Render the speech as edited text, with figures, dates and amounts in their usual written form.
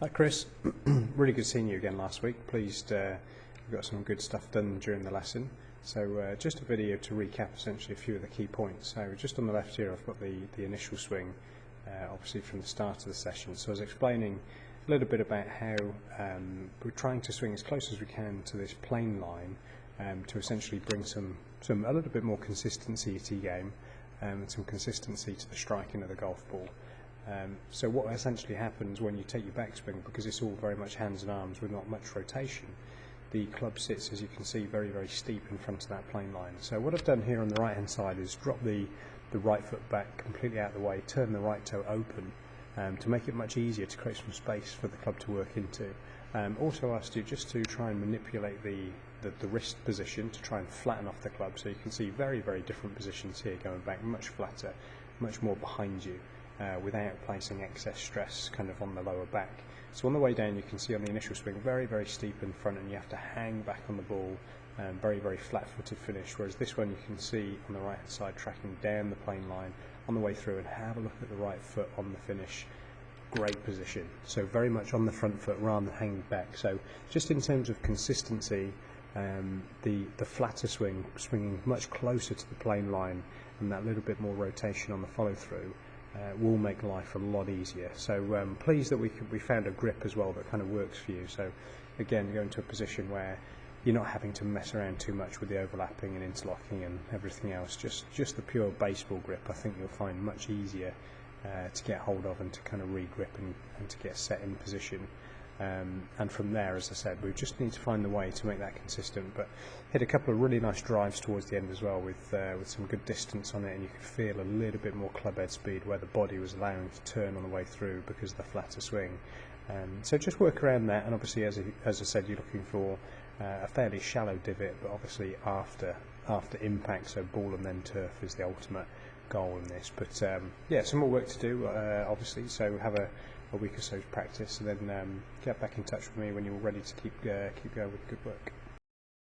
Hi Chris, really good seeing you again last week. Pleased we got some good stuff done during the lesson. So just a video to recap essentially a few of the key points. So just on the left here I've got the initial swing, obviously from the start of the session. So I was explaining a little bit about how we're trying to swing as close as we can to this plane line to essentially bring a little bit more consistency to your game and some consistency to the striking of the golf ball. So what essentially happens when you take your backswing, because it's all very much hands and arms with not much rotation, the club sits, as you can see, very, very steep in front of that plane line. So what I've done here on the right hand side is drop the right foot back completely out of the way, turn the right toe open to make it much easier to create some space for the club to work into. Also asked you just to try and manipulate the wrist position to try and flatten off the club, so you can see very, very different positions here, going back much flatter, much more behind you. Without placing excess stress kind of on the lower back. So on the way down you can see on the initial swing very, very steep in front, and you have to hang back on the ball, very, very flat-footed finish, whereas this one you can see on the right hand side tracking down the plane line on the way through, and have a look at the right foot on the finish. Great position, so very much on the front foot rather than hanging back. So just in terms of consistency, the flatter swing, swinging much closer to the plane line, and that little bit more rotation on the follow through will make life a lot easier. So pleased that we found a grip as well that kind of works for you. So again, go into a position where you're not having to mess around too much with the overlapping and interlocking and everything else. Just the pure baseball grip, I think you'll find much easier to get hold of and to kind of re-grip and to get set in position. And from there, as I said, we just need to find the way to make that consistent. But hit a couple of really nice drives towards the end as well, with some good distance on it, and you could feel a little bit more club head speed where the body was allowing to turn on the way through because of the flatter swing. So just work around that, and obviously, as I said, you're looking for a fairly shallow divot, but obviously after impact, so ball and then turf is the ultimate goal in this. But yeah, some more work to do, obviously. So have a week or so's practice, and then get back in touch with me when you're ready to keep going with good work.